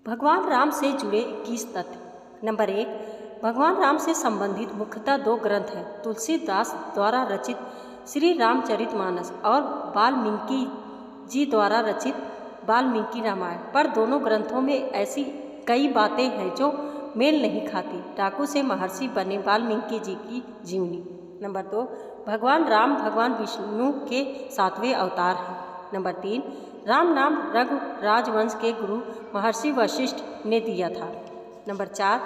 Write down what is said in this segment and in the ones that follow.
भगवान राम से जुड़े 21 तथ्य। नंबर 1, भगवान राम से संबंधित मुख्यतः 2 ग्रंथ हैं, तुलसीदास द्वारा रचित श्री रामचरितमानस और वाल्मीकि जी द्वारा रचित वाल्मीकि रामायण। पर दोनों ग्रंथों में ऐसी कई बातें हैं जो मेल नहीं खाती। डाकू से महर्षि बने वाल्मीकि जी की जीवनी। नंबर 2, भगवान राम भगवान विष्णु के 7वें अवतार हैं। नंबर 3, राम नाम रघु राजवंश के गुरु महर्षि वशिष्ठ ने दिया था। नंबर 4,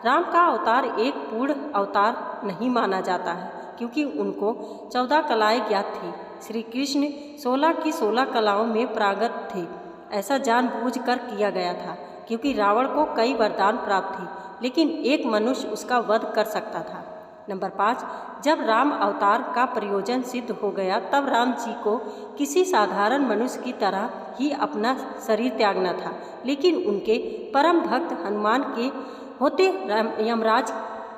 राम का अवतार एक पूर्ण अवतार नहीं माना जाता है क्योंकि उनको 14 कलाएं ज्ञात थी। श्री कृष्ण 16 की 16 कलाओं में प्रागत थे। ऐसा जानबूझकर किया गया था क्योंकि रावण को कई वरदान प्राप्त थे, लेकिन एक मनुष्य उसका वध कर सकता था। नंबर 5, जब राम अवतार का प्रयोजन सिद्ध हो गया तब राम जी को किसी साधारण मनुष्य की तरह ही अपना शरीर त्यागना था, लेकिन उनके परम भक्त हनुमान के होते यमराज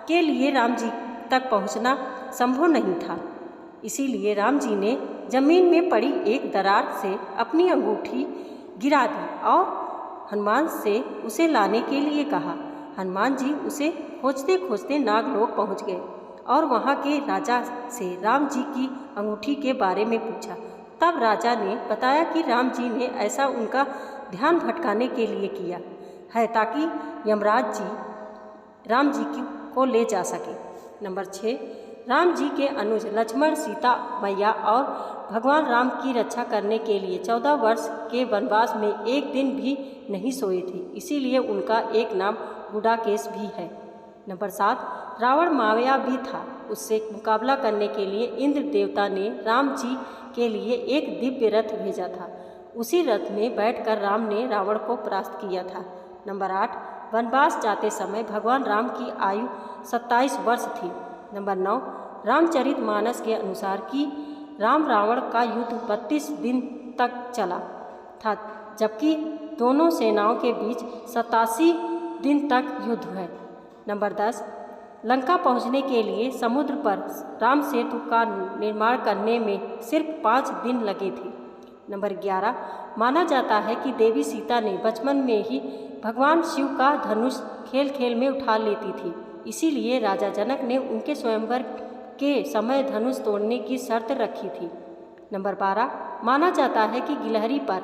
के लिए राम जी तक पहुंचना संभव नहीं था। इसीलिए राम जी ने जमीन में पड़ी एक दरार से अपनी अंगूठी गिरा दी और हनुमान से उसे लाने के लिए कहा। हनुमान जी उसे खोजते खोजते नागलोक पहुंच गए और वहां के राजा से राम जी की अंगूठी के बारे में पूछा। तब राजा ने बताया कि राम जी ने ऐसा उनका ध्यान भटकाने के लिए किया है ताकि यमराज जी राम जी को ले जा सके। नंबर 6, राम जी के अनुज लक्ष्मण सीता मैया और भगवान राम की रक्षा करने के लिए 14 वर्ष के वनवास में एक दिन भी नहीं सोए थे, इसीलिए उनका एक नाम गुडाकेश भी है। नंबर 7, रावण माया भी था। उससे मुकाबला करने के लिए इंद्र देवता ने राम जी के लिए एक दिव्य रथ भेजा था। उसी रथ में बैठकर राम ने रावण को परास्त किया था। नंबर 8, वनवास जाते समय भगवान राम की आयु 27 वर्ष थी। नंबर 9, रामचरितमानस के अनुसार कि राम रावण का युद्ध 32 दिन तक चला था, जबकि दोनों सेनाओं के बीच 87 दिन तक युद्ध है। नंबर 10, लंका पहुंचने के लिए समुद्र पर राम सेतु का निर्माण करने में सिर्फ 5 दिन लगे थे। नंबर 11, माना जाता है कि देवी सीता ने बचपन में ही भगवान शिव का धनुष खेल खेल में उठा लेती थी, इसीलिए राजा जनक ने उनके स्वयंवर के समय धनुष तोड़ने की शर्त रखी थी। नंबर 12, माना जाता है कि गिलहरी पर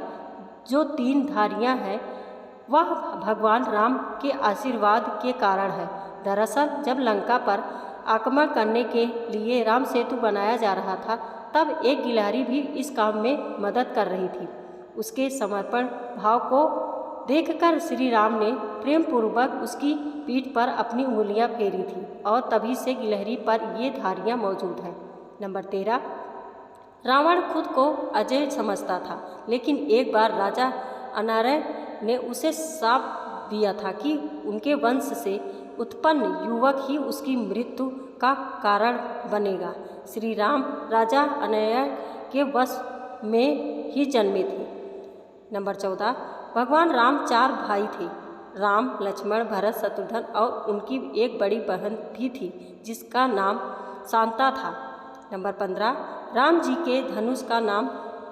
जो 3 धारियां हैं वह भगवान राम के आशीर्वाद के कारण है। दरअसल जब लंका पर आक्रमण करने के लिए राम सेतु बनाया जा रहा था तब एक गिलहरी भी इस काम में मदद कर रही थी। उसके समर्पण भाव को देखकर श्री राम ने प्रेम पूर्वक उसकी पीठ पर अपनी उंगलियां फेरी थी और तभी से गिलहरी पर ये धारियां मौजूद हैं। नंबर 13, रावण खुद को अजय समझता था, लेकिन एक बार राजा अनारय ने उसे शाप दिया था कि उनके वंश से उत्पन्न युवक ही उसकी मृत्यु का कारण बनेगा। श्री राम राजा अनारय के वश में ही जन्मे थे। नंबर 14, भगवान राम 4 भाई थे, राम लक्ष्मण भरत शत्रुघ्न और उनकी एक बड़ी बहन भी थी जिसका नाम शांता था। नंबर 15, राम जी के धनुष का नाम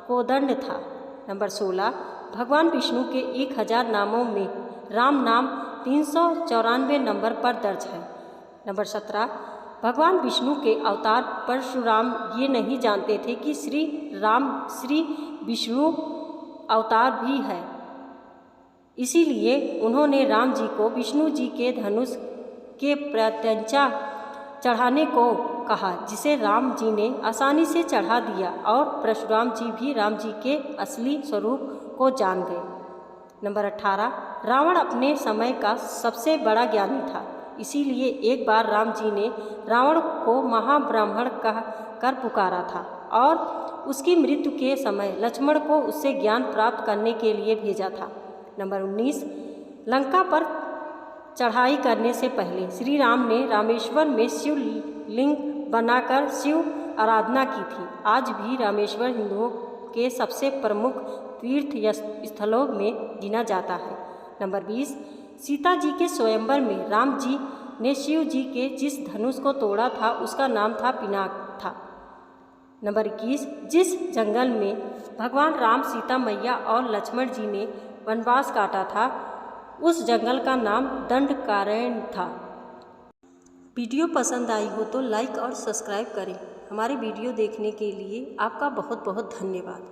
कोदंड था। नंबर 16, भगवान विष्णु के 1000 नामों में राम नाम 394 नंबर पर दर्ज है। नंबर 17, भगवान विष्णु के अवतार परशुराम ये नहीं जानते थे कि श्री राम श्री विष्णु अवतार भी है, इसीलिए उन्होंने राम जी को विष्णु जी के धनुष के प्रत्यंचा चढ़ाने को कहा, जिसे राम जी ने आसानी से चढ़ा दिया और परशुराम जी भी राम जी के असली स्वरूप को जान गए। नंबर 18, रावण अपने समय का सबसे बड़ा ज्ञानी था, इसीलिए एक बार राम जी ने रावण को महाब्राह्मण कहकर पुकारा था और उसकी मृत्यु के समय लक्ष्मण को उससे ज्ञान प्राप्त करने के लिए भेजा था। नंबर 19, लंका पर चढ़ाई करने से पहले श्री राम ने रामेश्वर में शिव लिंग बनाकर शिव आराधना की थी। आज भी रामेश्वर हिंदुओं के सबसे प्रमुख तीर्थ स्थलों में गिना जाता है। नंबर 20, सीता जी के स्वयंवर में राम जी ने शिव जी के जिस धनुष को तोड़ा था उसका नाम था पिनाक था। नंबर 21, जिस जंगल में भगवान राम सीता मैया और लक्ष्मण जी ने वनवास काटा था उस जंगल का नाम दंडकारण्य था। वीडियो पसंद आई हो तो लाइक और सब्सक्राइब करें। हमारे वीडियो देखने के लिए आपका बहुत बहुत धन्यवाद।